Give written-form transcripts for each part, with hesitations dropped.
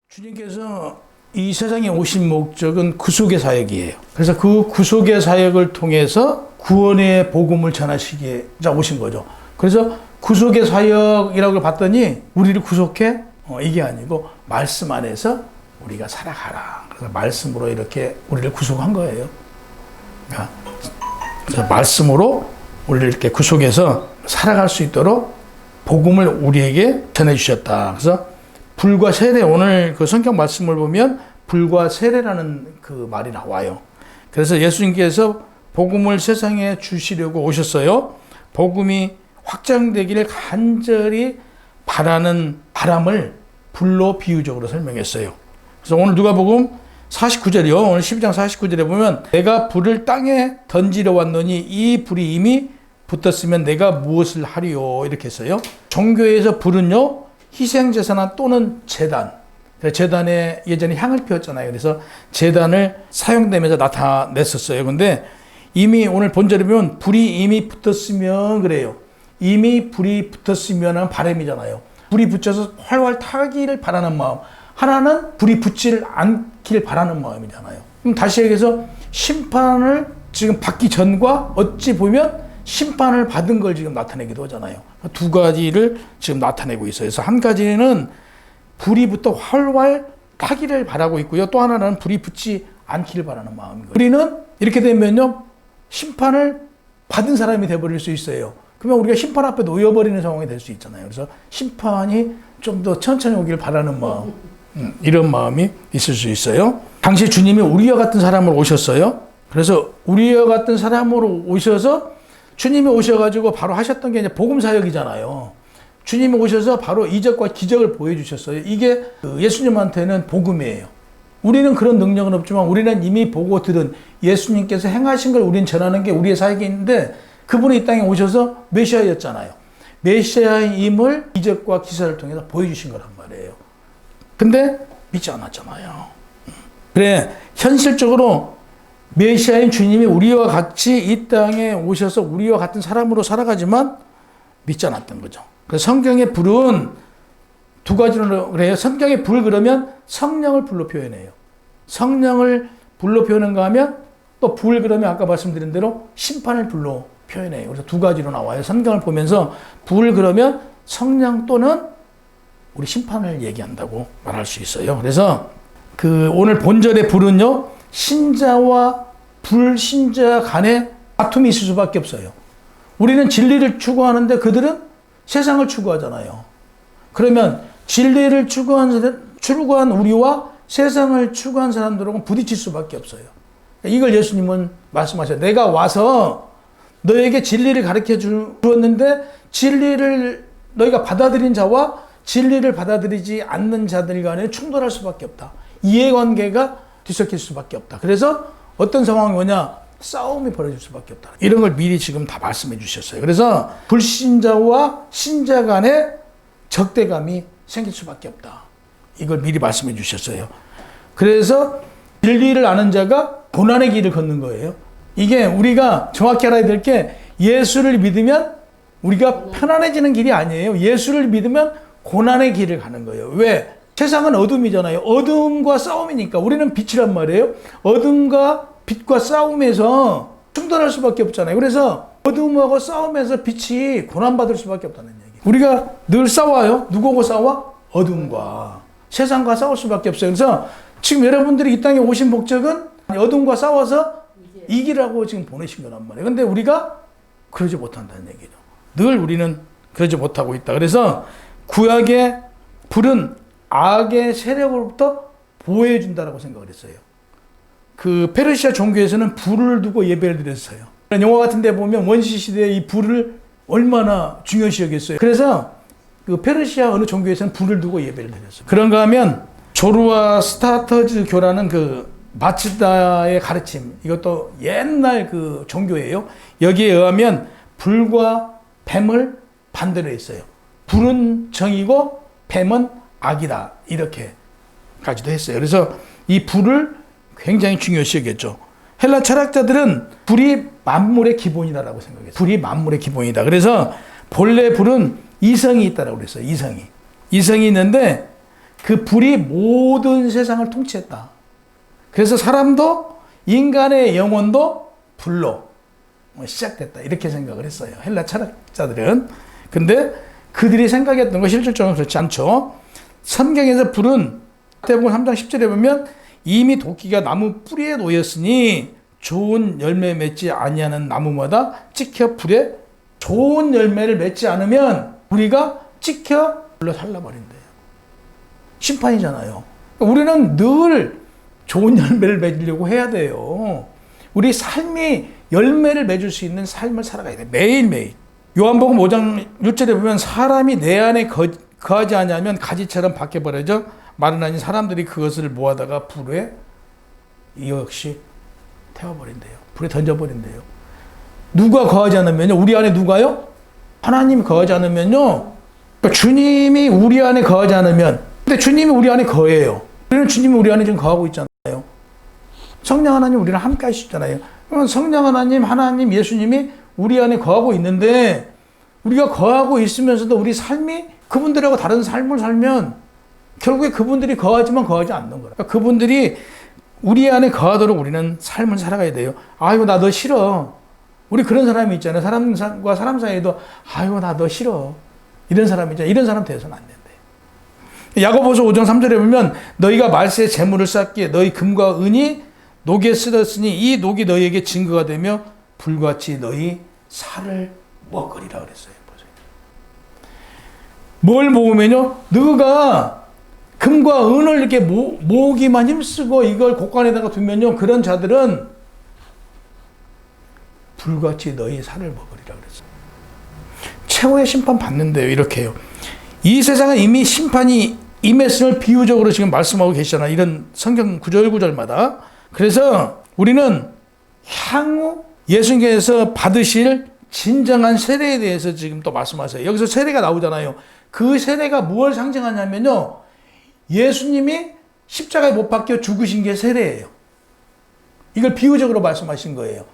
주님께서 이 세상에 오신 목적은 구속의 사역이에요. 그래서 그 구속의 사역을 통해서 구원의 복음을 전하시기에 오신 거죠. 그래서 구속의 사역이라고 봤더니 우리를 구속해? 이게 아니고 말씀 안에서 우리가 살아가라. 그래서 말씀으로 이렇게 우리를 구속한 거예요. 그래서 말씀으로 우리를 이렇게 구속해서 살아갈 수 있도록 복음을 우리에게 전해주셨다. 그래서 불과 세례, 오늘 그 성경 말씀을 보면 불과 세례라는 그 말이 나와요. 그래서 예수님께서 복음을 세상에 주시려고 오셨어요. 복음이 확장되기를 간절히 바라는 바람을 불로 비유적으로 설명했어요. 그래서 오늘 누가복음 49절이요. 오늘 12장 49절에 보면 내가 불을 땅에 던지러 왔노니 이 불이 이미 붙었으면 내가 무엇을 하리요 이렇게 했어요. 종교에서 불은요. 희생제사나 또는 제단, 제단에 예전에 향을 피웠잖아요. 그래서 제단을 사용되면서 나타냈었어요. 근데 이미 오늘 본절에 보면 불이 이미 붙었으면 그래요. 이미 불이 붙었으면 바람이잖아요. 불이 붙여서 활활 타기를 바라는 마음. 하나는 불이 붙지 않기를 바라는 마음이잖아요. 그럼 다시 얘기해서 심판을 지금 받기 전과 어찌 보면 심판을 받은 걸 지금 나타내기도 하잖아요. 두 가지를 지금 나타내고 있어요. 그래서 한 가지는 불이 붙어 활활 타기를 바라고 있고요. 또 하나는 불이 붙지 않기를 바라는 마음이고요. 우리는 이렇게 되면요. 심판을 받은 사람이 되어버릴 수 있어요. 그러면 우리가 심판 앞에 놓여버리는 상황이 될 수 있잖아요. 그래서 심판이 좀 더 천천히 오길 바라는 마음, 이런 마음이 있을 수 있어요. 당시 주님이 우리와 같은 사람으로 오셨어요. 그래서 우리와 같은 사람으로 오셔서 주님이 오셔가지고 바로 하셨던 게 이제 복음 사역이잖아요. 주님이 오셔서 바로 이적과 기적을 보여주셨어요. 이게 예수님한테는 복음이에요. 우리는 그런 능력은 없지만 우리는 이미 보고 들은 예수님께서 행하신 걸 우리는 전하는 게 우리의 사역이 있는데 그분이 이 땅에 오셔서 메시아였잖아요. 메시아임을 이적과 기사를 통해서 보여주신 거란 말이에요. 근데 믿지 않았잖아요. 그래, 현실적으로 메시아인 주님이 우리와 같이 이 땅에 오셔서 우리와 같은 사람으로 살아가지만 믿지 않았던 거죠. 그래서 성경의 불은 두 가지로 그래요. 성경의 불 그러면 성령을 불로 표현해요. 성령을 불로 표현한가 하면 또 불 그러면 아까 말씀드린 대로 심판을 불로 표현해요. 그래서 두 가지로 나와요. 성경을 보면서 불 그러면 성령 또는 우리 심판을 얘기한다고 말할 수 있어요. 그래서 그 오늘 본절의 불은요. 신자와 불신자 간에 다툼이 있을 수밖에 없어요. 우리는 진리를 추구하는데 그들은 세상을 추구하잖아요. 그러면 진리를 추구한 우리와 세상을 추구한 사람들하고는 부딪힐 수밖에 없어요. 이걸 예수님은 말씀하셔요. 내가 와서 너에게 진리를 가르쳐 주었는데 진리를 너희가 받아들인 자와 진리를 받아들이지 않는 자들 간에 충돌할 수밖에 없다. 이해관계가 뒤섞일 수밖에 없다. 그래서 어떤 상황이 오냐? 싸움이 벌어질 수밖에 없다. 이런 걸 미리 지금 다 말씀해 주셨어요. 그래서 불신자와 신자 간에 적대감이 생길 수밖에 없다. 이걸 미리 말씀해 주셨어요. 그래서 진리를 아는 자가 고난의 길을 걷는 거예요. 이게 우리가 정확히 알아야 될 게 예수를 믿으면 우리가 편안해지는 길이 아니에요. 예수를 믿으면 고난의 길을 가는 거예요. 왜? 세상은 어둠이잖아요. 어둠과 싸움이니까 우리는 빛이란 말이에요. 어둠과 빛과 싸움에서 충돌할 수밖에 없잖아요. 그래서 어둠하고 싸움에서 빛이 고난받을 수밖에 없다는 얘기예요. 우리가 늘 싸워요. 누구하고 싸워? 어둠과. 세상과 싸울 수밖에 없어요. 그래서 지금 여러분들이 이 땅에 오신 목적은 어둠과 싸워서 이기라고 지금 보내신 거란 말이에요. 근데 우리가 그러지 못한다는 얘기죠. 늘 우리는 그러지 못하고 있다. 그래서 구약의 불은 악의 세력으로부터 보호해 준다라고 생각을 했어요. 그 페르시아 종교에서는 불을 두고 예배를 드렸어요. 영화 같은 데 보면 원시 시대에 이 불을 얼마나 중요시 여겼어요. 그래서 그 페르시아 어느 종교에서는 불을 두고 예배를 드렸어요. 그런가 하면 조르와 스타터즈 교라는 그 마츠다의 가르침, 이것도 옛날 그 종교예요. 여기에 의하면 불과 뱀을 반대로 했어요. 불은 정이고 뱀은 악이다. 이렇게까지도 했어요. 그래서 이 불을 굉장히 중요시 여겼죠. 헬라 철학자들은 불이 만물의 기본이다라고 생각했어요. 불이 만물의 기본이다. 그래서 본래 불은 이성이 있다라고 그랬어요. 이성이 있는데 그 불이 모든 세상을 통치했다. 그래서 사람도 인간의 영혼도 불로 시작됐다. 이렇게 생각을 했어요. 헬라 철학자들은. 근데 그들이 생각했던 거 실질적으로 그렇지 않죠. 성경에서 불은 마태복음 3장 10절에 보면 이미 도끼가 나무 뿌리에 놓였으니 좋은 열매 맺지 아니하는 나무마다 찍혀 불에 좋은 열매를 맺지 않으면 우리가 찍혀 불로 살라버린대요. 심판이잖아요. 우리는 늘 좋은 열매를 맺으려고 해야 돼요. 우리 삶이 열매를 맺을 수 있는 삶을 살아가야 돼. 매일매일. 요한복음 5장 6절에 보면 사람이 내 안에 거하지 아니하면 가지처럼 밖에 버려져 마르나니 사람들이 그것을 모아다가 불에 역시 태워버린대요. 불에 던져버린대요. 누가 거하지 않으면요? 우리 안에 누가요? 하나님 거하지 않으면요? 그러니까 주님이 우리 안에 거하지 않으면, 근데 주님이 우리 안에 거해요. 우리는 주님이 우리 안에 지금 거하고 있잖아요. 성령 하나님 우리랑 함께 하시잖아요. 그러면 성령 하나님, 예수님이 우리 안에 거하고 있는데 우리가 거하고 있으면서도 우리 삶이 그분들하고 다른 삶을 살면 결국에 그분들이 거하지만 거하지 않는 거예요. 그러니까 그분들이 우리 안에 거하도록 우리는 삶을 살아가야 돼요. 아이고 나 너 싫어. 우리 그런 사람이 있잖아요. 사람과 사람 사이에도 아이고 나 너 싫어. 이런 사람이 있잖아요. 이런 사람 되어서는 안 된대요. 야고보서 5장 3절에 보면 너희가 말세에 재물을 쌓기에 너희 금과 은이 녹에 쓰였으니 이 녹이 너희에게 증거가 되며 불같이 너희 살을 먹으리라 그랬어요. 보세요. 뭘 모으면요? 너가 금과 은을 이렇게 모으기만 힘쓰고 이걸 곳간에다가 두면요. 그런 자들은 불같이 너희 살을 먹으리라 그랬어요. 최후의 심판 받는데요. 이렇게요. 이 세상은 이미 심판이 임했음을 비유적으로 지금 말씀하고 계시잖아요. 이런 성경 구절마다. 그래서 우리는 향후 예수님께서 받으실 진정한 세례에 대해서 지금 또 말씀하세요. 여기서 세례가 나오잖아요. 그 세례가 무엇을 상징하냐면요. 예수님이 십자가에 못 박혀 죽으신 게 세례예요. 이걸 비유적으로 말씀하신 거예요.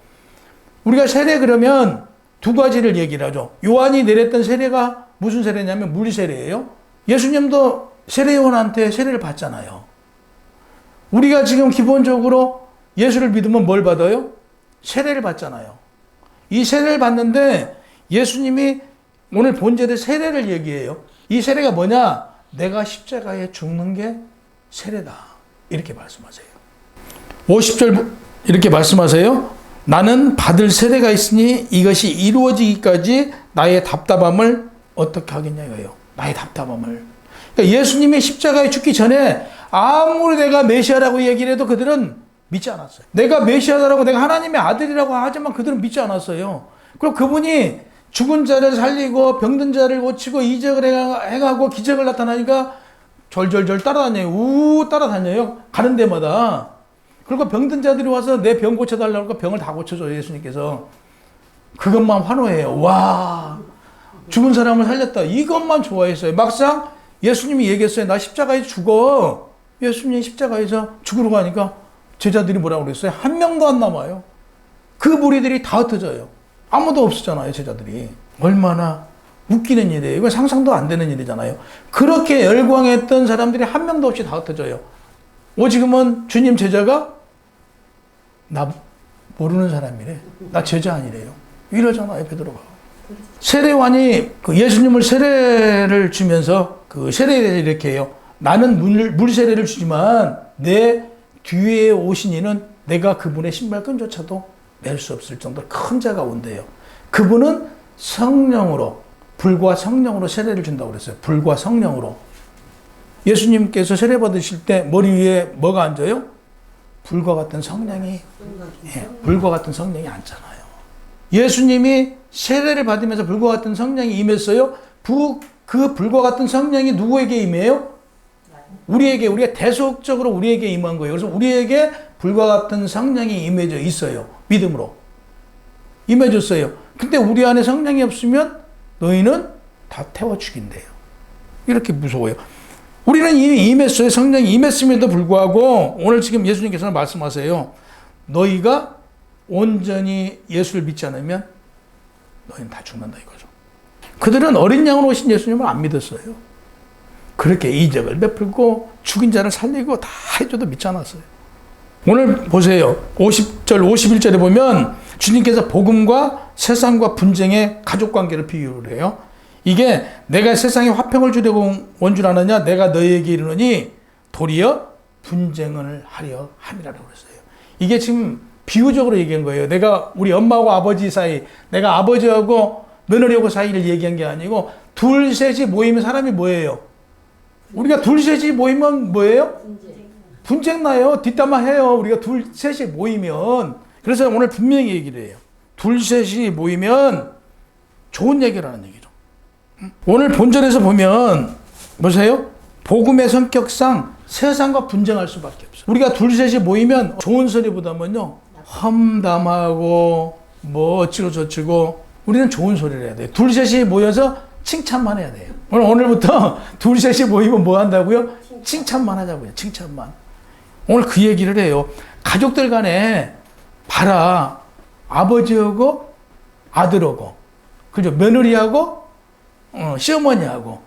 우리가 세례 그러면 두 가지를 얘기를 하죠. 요한이 내렸던 세례가 무슨 세례냐면 물 세례예요. 예수님도 세례요한한테 세례를 받잖아요. 우리가 지금 기본적으로 예수를 믿으면 뭘 받아요? 세례를 받잖아요. 이 세례를 받는데 예수님이 오늘 본절에 세례를 얘기해요. 이 세례가 뭐냐? 내가 십자가에 죽는 게 세례다. 이렇게 말씀하세요. 50절 이렇게 말씀하세요. 나는 받을 세례가 있으니 이것이 이루어지기까지 나의 답답함을 어떻게 하겠냐 이거예요. 나의 답답함을. 그러니까 예수님이 십자가에 죽기 전에 아무리 내가 메시아라고 얘기를 해도 그들은 믿지 않았어요. 내가 메시아라고 내가 하나님의 아들이라고 하지만 그들은 믿지 않았어요. 그리고 그분이 죽은 자를 살리고 병든 자를 고치고 이적을 해가고 기적을 나타나니까 절절절 따라다녀요. 따라다녀요. 가는 데마다. 그리고 병든 자들이 와서 내 병 고쳐달라고 하니까 병을 다 고쳐줘요. 예수님께서. 그것만 환호해요. 와, 죽은 사람을 살렸다. 이것만 좋아했어요. 막상 예수님이 얘기했어요. 나 십자가에 죽어. 예수님이 십자가에서 죽으러 가니까 제자들이 뭐라고 그랬어요? 한 명도 안 남아요. 그 무리들이 다 흩어져요. 아무도 없었잖아요, 제자들이. 얼마나 웃기는 일이에요. 이건 상상도 안 되는 일이잖아요. 그렇게 열광했던 사람들이 한 명도 없이 다 흩어져요. 지금은 주님 제자가 나 모르는 사람이래. 나 제자 아니래요. 이러잖아요, 베드로가. 세례관이 예수님을 세례를 주면서 그 세례를 이렇게 해요. 나는 물 세례를 주지만 내 뒤에 오신 이는 내가 그분의 신발 끈조차도 맬 수 없을 정도로 큰 자가 온대요. 그분은 성령으로, 불과 성령으로 세례를 준다고 그랬어요. 불과 성령으로. 예수님께서 세례 받으실 때 머리 위에 뭐가 앉아요? 불과 같은 성령이, 불과 같은 성령이 앉잖아요. 예수님이 세례를 받으면서 불과 같은 성령이 임했어요. 그 불과 같은 성령이 누구에게 임해요? 우리에게, 우리가 대속적으로 우리에게 임한 거예요. 그래서 우리에게 불과 같은 성령이 임해져 있어요. 믿음으로. 임해졌어요. 근데 우리 안에 성령이 없으면 너희는 다 태워 죽인대요. 이렇게 무서워요. 우리는 이미 임했어요. 성령이 임했음에도 불구하고 오늘 지금 예수님께서는 말씀하세요. 너희가 온전히 예수를 믿지 않으면 너희는 다 죽는다 이거죠. 그들은 어린 양으로 오신 예수님을 안 믿었어요. 그렇게 이적을 베풀고 죽은 자를 살리고 다 해줘도 믿지 않았어요. 오늘 보세요. 50절, 51절에 보면 주님께서 복음과 세상과 분쟁의 가족관계를 비유를 해요. 이게 내가 세상에 화평을 주려고 온 줄 아느냐? 내가 너희에게 이르노니 도리어 분쟁을 하려 함이라고 그랬어요. 이게 지금 비유적으로 얘기한 거예요. 내가 우리 엄마하고 아버지 사이, 내가 아버지하고 며느리하고 사이를 얘기한 게 아니고 둘, 셋이 모이면 사람이 뭐예요? 우리가 둘, 셋이 모이면 뭐예요? 분쟁 나요. 뒷담화 해요. 우리가 둘, 셋이 모이면. 그래서 오늘 분명히 얘기를 해요. 둘, 셋이 모이면 좋은 얘기를 하는 얘기죠. 오늘 본절에서 보면 보세요. 복음의 성격상 세상과 분쟁할 수밖에 없어요. 우리가 둘, 셋이 모이면 좋은 소리보다는요. 험담하고 뭐 어찌고 저찌고 우리는 좋은 소리를 해야 돼요. 둘, 셋이 모여서 칭찬만 해야 돼요. 오늘부터 둘, 셋이 모이면 뭐 한다고요? 칭찬만 하자고요. 칭찬만. 오늘 그 얘기를 해요. 가족들 간에 봐라. 아버지하고 아들하고 그죠? 며느리하고 시어머니하고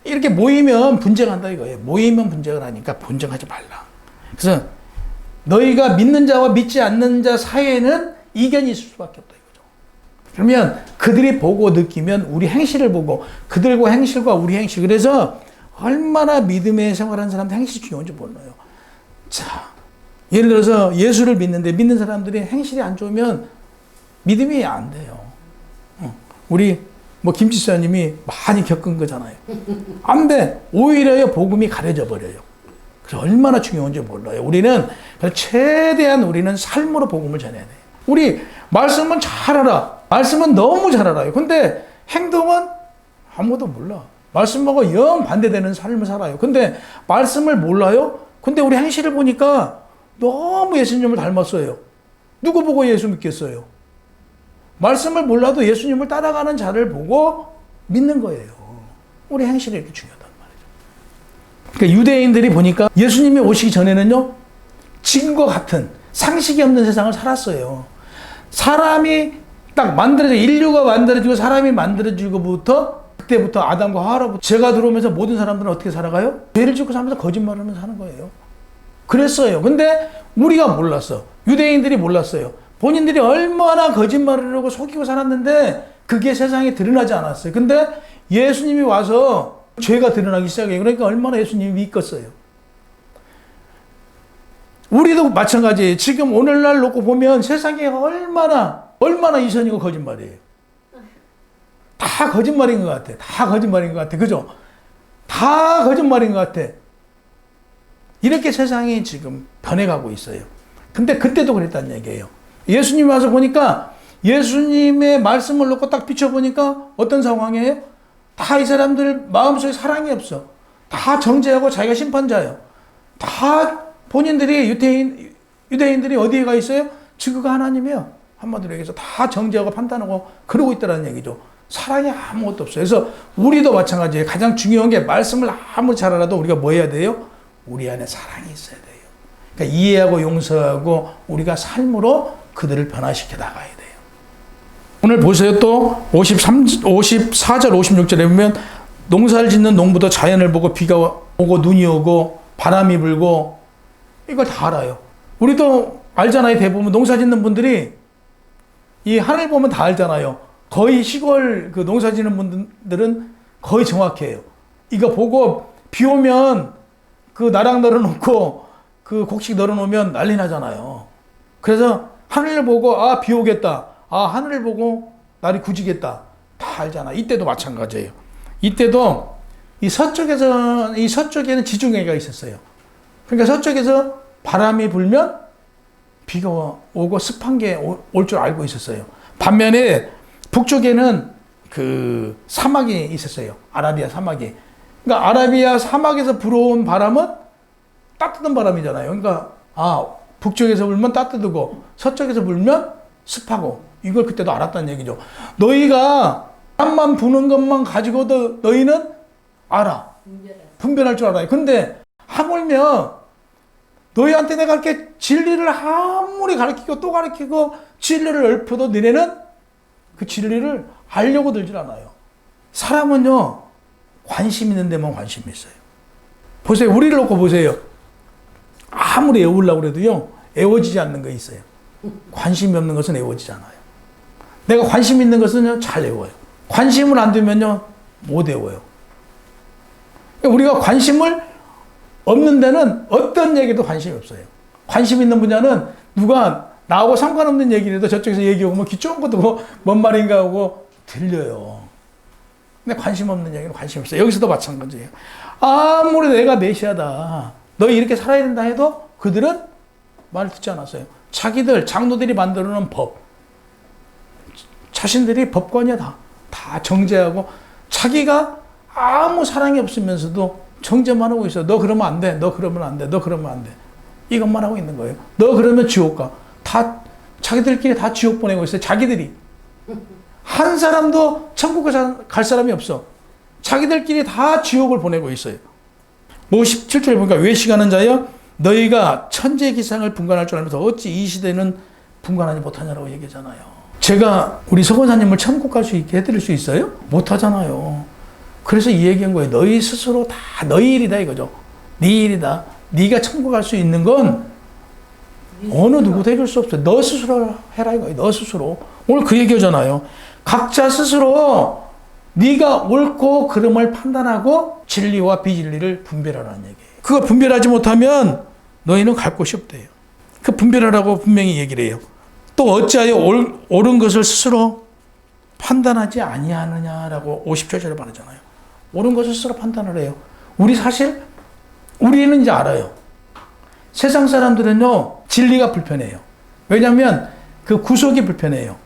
이렇게 모이면 분쟁한다 이거예요. 모이면 분쟁을 하니까 분쟁하지 말라. 그래서 너희가 믿는 자와 믿지 않는 자 사이에는 이견이 있을 수밖에 없다 이거죠. 그러면 그들이 보고 느끼면 우리 행실을 보고 그들과 행실과 우리 행실. 그래서 얼마나 믿음의 생활하는 사람들 행실이 중요한지 몰라요. 자, 예를 들어서 예수를 믿는데 믿는 사람들이 행실이 안 좋으면 믿음이 안 돼요. 우리 김지사님이 많이 겪은 거잖아요. 안 돼. 오히려 복음이 가려져 버려요. 그래서 얼마나 중요한지 몰라요. 우리는 최대한 우리는 삶으로 복음을 전해야 돼요. 우리 말씀은 잘 알아. 말씀은 너무 잘 알아요. 근데 행동은 아무도 몰라. 말씀하고 영 반대되는 삶을 살아요. 근데 말씀을 몰라요? 근데 우리 행실을 보니까 너무 예수님을 닮았어요. 누구 보고 예수 믿겠어요? 말씀을 몰라도 예수님을 따라가는 자를 보고 믿는 거예요. 우리 행실이 이렇게 중요하단 말이죠. 그러니까 유대인들이 보니까 예수님이 오시기 전에는요, 지금과 같은 상식이 없는 세상을 살았어요. 사람이 딱 인류가 만들어지고 사람이 만들어지고부터 그때부터 아담과 하와로부터 죄가 들어오면서 모든 사람들은 어떻게 살아가요? 죄를 짓고 살면서 거짓말을 하면서 사는 거예요. 그랬어요. 근데 우리가 몰랐어. 유대인들이 몰랐어요. 본인들이 얼마나 거짓말을 하고 속이고 살았는데 그게 세상에 드러나지 않았어요. 근데 예수님이 와서 죄가 드러나기 시작해요. 그러니까 얼마나 예수님이 믿겠어요. 우리도 마찬가지예요. 지금 오늘날 놓고 보면 세상에 얼마나 이선이고 거짓말이에요. 다 거짓말인 것 같아. 다 거짓말인 것 같아. 그죠? 다 거짓말인 것 같아. 이렇게 세상이 지금 변해가고 있어요. 근데 그때도 그랬다는 얘기예요. 예수님이 와서 보니까 예수님의 말씀을 놓고 딱 비춰보니까 어떤 상황이에요? 다 이 사람들 마음속에 사랑이 없어. 다 정죄하고 자기가 심판자예요. 다 본인들이 유대인들이 어디에 가 있어요? 지구가 하나님이에요. 한마디로 얘기해서 다 정죄하고 판단하고 그러고 있다는 얘기죠. 사랑이 아무것도 없어요. 그래서 우리도 마찬가지예요. 가장 중요한 게 말씀을 아무리 잘 알아도 우리가 뭐 해야 돼요? 우리 안에 사랑이 있어야 돼요. 그러니까 이해하고 용서하고 우리가 삶으로 그들을 변화시켜 나가야 돼요. 오늘 보세요. 또 54절 56절에 보면 농사를 짓는 농부도 자연을 보고 비가 오고 눈이 오고 바람이 불고 이걸 다 알아요. 우리도 알잖아요. 대부분 농사 짓는 분들이 이 하늘 보면 다 알잖아요. 거의 시골 그 농사 짓는 분들은 거의 정확해요. 이거 보고 비 오면 그 나랑 널어놓고 그 곡식 널어놓으면 난리 나잖아요. 그래서 하늘을 보고 비 오겠다. 하늘을 보고 날이 굳이겠다. 다 알잖아. 이때도 마찬가지예요. 이때도 이 서쪽에는 지중해가 있었어요. 그러니까 서쪽에서 바람이 불면 비가 오고 습한 게 올 줄 알고 있었어요. 반면에 북쪽에는 그 사막이 있었어요. 아라비아 사막이. 그러니까 아라비아 사막에서 불어온 바람은 따뜻한 바람이잖아요. 그러니까 북쪽에서 불면 따뜻하고 서쪽에서 불면 습하고 이걸 그때도 알았다는 얘기죠. 너희가 바람만 부는 것만 가지고도 너희는 알아. 분별할 줄 알아요. 근데 하물며 너희한테 내가 이렇게 진리를 아무리 가르치고 또 가르치고 진리를 읊어도 너네는 그 진리를 알려고 들질 않아요. 사람은요, 관심 있는 데만 관심이 있어요. 보세요. 우리를 놓고 보세요. 아무리 애우려고 그래도요, 애워지지 않는 거 있어요. 관심이 없는 것은 애워지지 않아요. 내가 관심 있는 것은 잘 애워요. 관심을 안 두면요, 못 애워요. 우리가 관심을 없는 데는 어떤 얘기도 관심이 없어요. 관심 있는 분야는 누가 나하고 상관없는 얘기라도 저쪽에서 얘기하고 뭐 귀 쫑 것도 뭐 뭔 말인가 하고 들려요. 근데 관심 없는 얘기는 관심 없어요. 여기서도 마찬가지예요. 아무리 내가 메시아다, 너 이렇게 살아야 된다 해도 그들은 말을 듣지 않았어요. 자기들, 장로들이 만들어 놓은 법, 자신들이 법관이야 다 정죄하고 자기가 아무 사랑이 없으면서도 정죄만 하고 있어. 너 그러면 안 돼. 너 그러면 안 돼. 너 그러면 안 돼. 이것만 하고 있는 거예요. 너 그러면 지옥 가. 다 자기들끼리 다 지옥 보내고 있어요. 자기들이. 한 사람도 천국 갈 사람이 없어. 자기들끼리 다 지옥을 보내고 있어요. 57절에 보니까 외식하는 자여 너희가 천재 기상을 분간할 줄 알면서 어찌 이 시대는 분간하지 못하냐라고 얘기하잖아요. 제가 우리 서권사님을 천국 갈 수 있게 해드릴 수 있어요? 못하잖아요. 그래서 이 얘기한 거예요. 너희 스스로 다 너희 일이다 이거죠. 네 일이다. 네가 천국 갈 수 있는 건 어느 누구도 해줄 수 없어요. 너 스스로 해라 이거예요. 너 스스로. 오늘 그 얘기하잖아요. 각자 스스로 네가 옳고 그름을 판단하고 진리와 비진리를 분별하라는 얘기예요. 그거 분별하지 못하면 너희는 갈 곳이 없대요. 그 분별하라고 분명히 얘기를 해요. 또 어찌하여 옳은 것을 스스로 판단하지 아니하느냐라고 50절에 말하잖아요. 옳은 것을 스스로 판단을 해요. 우리는 이제 알아요. 세상 사람들은요, 진리가 불편해요. 왜냐하면 그 구속이 불편해요.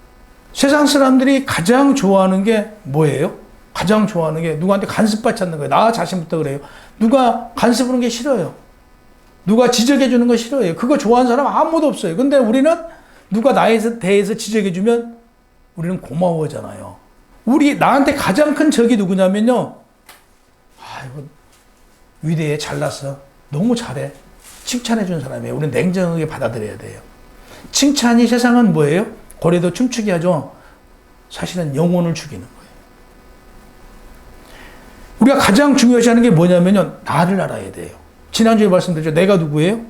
세상 사람들이 가장 좋아하는 게 뭐예요? 가장 좋아하는 게 누구한테 간섭받지 않는 거예요. 나 자신부터 그래요. 누가 간섭하는 게 싫어요. 누가 지적해 주는 거 싫어요. 그거 좋아하는 사람 아무도 없어요. 근데 우리는 누가 나에 대해서 지적해 주면 우리는 고마워하잖아요. 나한테 가장 큰 적이 누구냐면요. 아이고, 위대해, 잘났어. 너무 잘해. 칭찬해 주는 사람이에요. 우리는 냉정하게 받아들여야 돼요. 칭찬이 세상은 뭐예요? 고래도 춤추게 하죠. 사실은 영혼을 죽이는 거예요. 우리가 가장 중요시하는 게 뭐냐면요. 나를 알아야 돼요. 지난주에 말씀드렸죠. 내가 누구예요?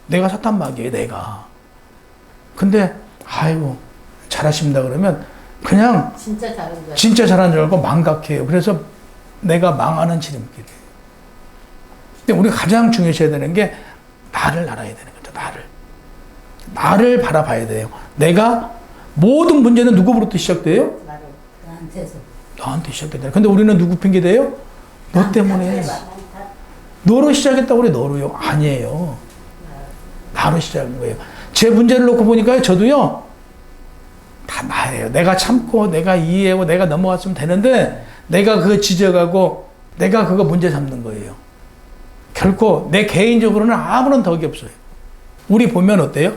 내가 사탄마귀예요. 내가. 근데 아이고 잘하십니다 그러면 그냥 진짜 잘하는 줄 알고 망각해요. 그래서 내가 망하는 지름길이에요. 근데 우리가 가장 중요시해야 되는 게 나를 알아야 되는 거죠. 나를 바라봐야 돼요. 내가 모든 문제는 누구로부터 시작돼요? 나한테 시작돼요. 근데 우리는 누구 핑계대요? 너 때문에. 너로 시작했다고 그래. 너로요. 아니에요. 나로 시작한 거예요. 제 문제를 놓고 보니까 저도요. 다 나예요. 내가 참고 내가 이해하고 내가 넘어갔으면 되는데 내가 그거 지적하고 내가 그거 문제 삼는 거예요. 결코 내 개인적으로는 아무런 덕이 없어요. 우리 보면 어때요?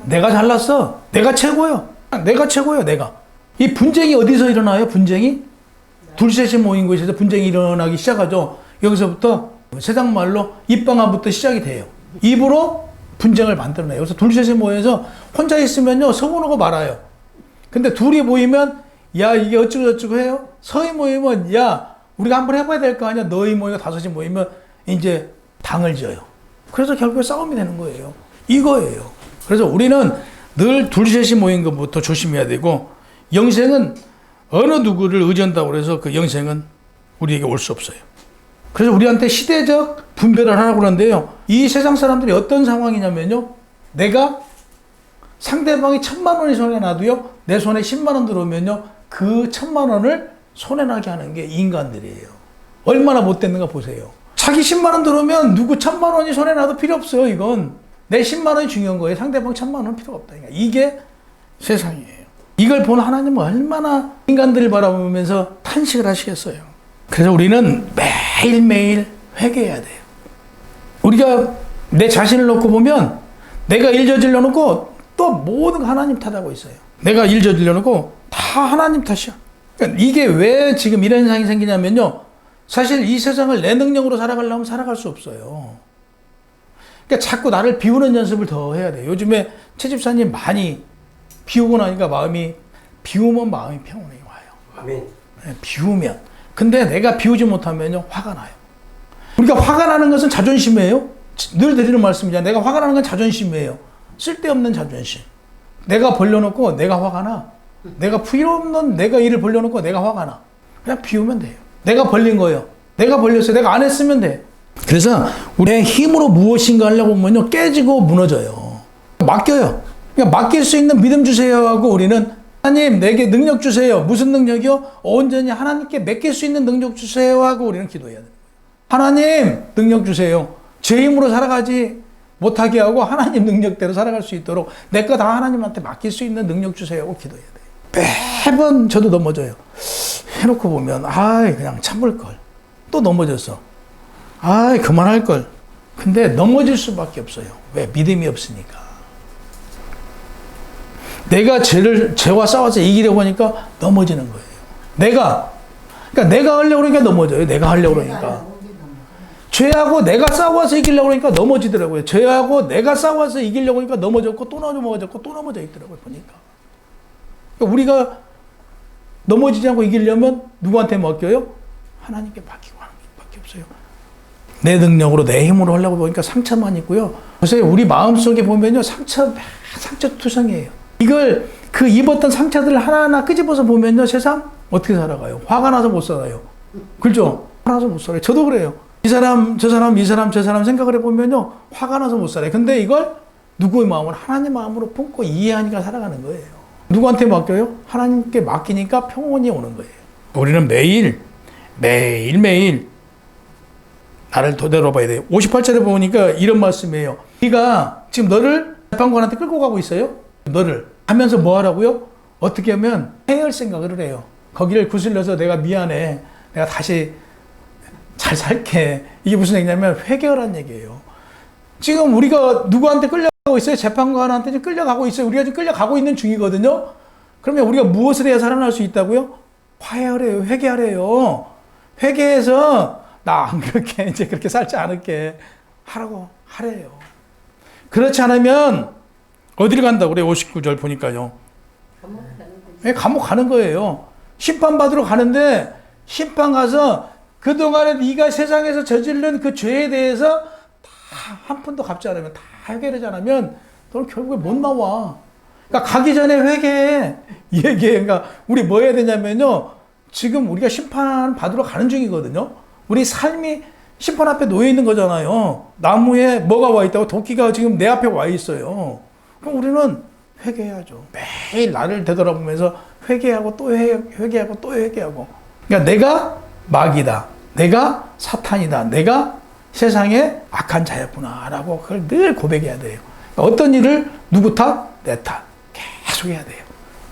내가 잘났어. 내가 최고요. 내가 최고요. 내가. 이 분쟁이 어디서 일어나요? 분쟁이? 둘셋이 모인 곳에서 분쟁이 일어나기 시작하죠. 여기서부터 세상 말로 입방아부터 시작이 돼요. 입으로 분쟁을 만들어내요. 그래서 둘셋이 모여서 혼자 있으면요 서운하고 말아요. 근데 둘이 모이면 야 이게 어쩌고 저쩌고 해요. 서희 모이면 야 우리가 한번 해봐야 될 거 아니야. 너희 모이고 다섯이 모이면 이제 당을 지어요. 그래서 결국에 싸움이 되는 거예요. 이거예요. 그래서 우리는 늘 둘셋이 모인 것부터 조심해야 되고 영생은 어느 누구를 의지한다고 해서 그 영생은 우리에게 올 수 없어요. 그래서 우리한테 시대적 분별을 하라고 그러는데요. 이 세상 사람들이 어떤 상황이냐면요. 내가 상대방이 1,000,000원이 손에 놔도요. 내 손에 10만원 들어오면요. 그 1,000,000원을 손에 나게 하는 게 인간들이에요. 얼마나 못됐는가 보세요. 자기 10만원 들어오면 누구 1,000만원이 손에 놔도 필요 없어요. 이건 내 10만원이 중요한 거예요. 상대방 1,000만원은 필요가 없다. 이게 세상이에요. 이걸 본 하나님은 얼마나 인간들을 바라보면서 탄식을 하시겠어요. 그래서 우리는 매일매일 회개해야 돼요. 우리가 내 자신을 놓고 보면 내가 일 저질러 놓고 또 모든 거 하나님 탓하고 있어요. 내가 일 저질러 놓고 다 하나님 탓이야. 그러니까 이게 왜 지금 이런 현상이 생기냐면요. 사실 이 세상을 내 능력으로 살아가려면 살아갈 수 없어요. 그러니까 자꾸 나를 비우는 연습을 더 해야 돼요. 요즘에 최 집사님 많이 비우고 나니까 비우면 마음이 평온히 와요. 아멘. 네, 비우면. 근데 내가 비우지 못하면요, 화가 나요. 우리가 화가 나는 것은 자존심이에요. 늘 드리는 말씀이잖아요. 내가 화가 나는 건 자존심이에요. 쓸데없는 자존심. 내가 벌려놓고 내가 화가 나. 내가 필요 없는 내가 일을 벌려놓고 내가 화가 나. 그냥 비우면 돼요. 내가 벌린 거예요. 내가 벌렸어요. 내가 안 했으면 돼. 그래서 우리의 힘으로 무엇인가 하려고 하면요, 깨지고 무너져요. 맡겨요. 그러니까 맡길 수 있는 믿음 주세요 하고 우리는 하나님 내게 능력 주세요. 무슨 능력이요? 온전히 하나님께 맡길 수 있는 능력 주세요 하고 우리는 기도해야 돼요. 하나님 능력 주세요. 제 힘으로 살아가지 못하게 하고 하나님 능력대로 살아갈 수 있도록 내 거 다 하나님한테 맡길 수 있는 능력 주세요 하고 기도해야 돼요. 매번 저도 넘어져요. 해놓고 보면 그냥 참을걸. 또 넘어졌어. 그만할걸. 근데 넘어질 수밖에 없어요. 왜? 믿음이 없으니까. 내가 죄와 싸워서 이기려고 하니까 넘어지는 거예요. 그러니까 내가 하려고 그러니까 넘어져요. 내가 하려고 그러니까. 죄하고 내가 싸워서 이기려고 그러니까 넘어지더라고요. 죄하고 내가 싸워서 이기려고 하니까 넘어졌고 또 넘어졌고 또 넘어져 있더라고요. 보니까. 그러니까 우리가 넘어지지 않고 이기려면 누구한테 맡겨요? 하나님께 맡기고 하는 것밖에 없어요. 내 능력으로 내 힘으로 하려고 보니까 상처만 있고요. 그래서 우리 마음속에 보면요, 상처투성이에요. 이걸 입었던 상처들을 하나하나 끄집어서 보면요, 세상 어떻게 살아가요? 화가 나서 못 살아요. 그렇죠? 화가 나서 못 살아요. 저도 그래요. 이 사람 저 사람 생각을 해보면요, 화가 나서 못 살아요. 근데 이걸 누구의 마음으로? 하나님 마음으로 품고 이해하니까 살아가는 거예요. 누구한테 맡겨요? 하나님께 맡기니까 평온이 오는 거예요. 우리는 매일 나를 되돌아봐야 돼요. 58절에 보니까 이런 말씀이에요. 네가 지금 너를 재판관한테 끌고 가고 있어요. 너를 하면서 뭐 하라고요? 어떻게 하면 해열 생각을 해요. 거기를 구슬려서 내가 미안해. 내가 다시 잘 살게. 이게 무슨 얘기냐면 회개하라는 얘기예요. 지금 우리가 누구한테 끌려가고 있어요? 재판관한테 지금 끌려가고 있어요. 우리가 지금 끌려가고 있는 중이거든요. 그러면 우리가 무엇을 해야 살아날 수 있다고요? 화해하래요. 회개하래요. 회개해서 나 안 그렇게 이제 그렇게 살지 않을게 하래요. 그렇지 않으면 어디를 간다고 그래요? 59절 보니까요. 감옥 가는 거예요. 심판받으러 가는데 심판 가서 그동안에 네가 세상에서 저지른 그 죄에 대해서 다 한 푼도 갚지 않으면, 다 해결하지 않으면 너는 결국에 못 나와. 그러니까 가기 전에 회개해. 얘기해. 그러니까 우리 뭐 해야 되냐면요, 지금 우리가 심판 받으러 가는 중이거든요. 우리 삶이 심판 앞에 놓여 있는 거잖아요. 나무에 뭐가 와 있다고? 도끼가 지금 내 앞에 와 있어요. 그럼 우리는 회개해야죠. 매일 나를 되돌아보면서 회개하고 또 회개하고 또 회개하고. 그러니까 내가 마귀다. 내가 사탄이다. 내가 세상에 악한 자였구나 라고 그걸 늘 고백해야 돼요. 그러니까 어떤 일을 누구 탓? 내 탓. 계속 해야 돼요.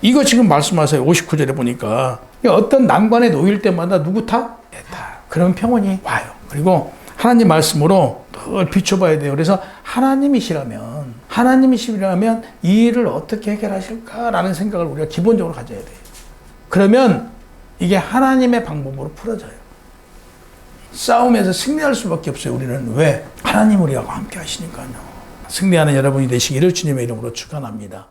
이거 지금 말씀하세요. 59절에 보니까. 그러니까 어떤 난관에 놓일 때마다 누구 탓? 내 탓. 그러면 평온이 와요. 그리고 하나님 말씀으로 늘 비춰봐야 돼요. 그래서 하나님이시라면 이 일을 어떻게 해결하실까라는 생각을 우리가 기본적으로 가져야 돼요. 그러면 이게 하나님의 방법으로 풀어져요. 싸움에서 승리할 수밖에 없어요. 우리는 왜? 하나님 우리하고 함께 하시니까요. 승리하는 여러분이 되시기를 주님의 이름으로 축원합니다.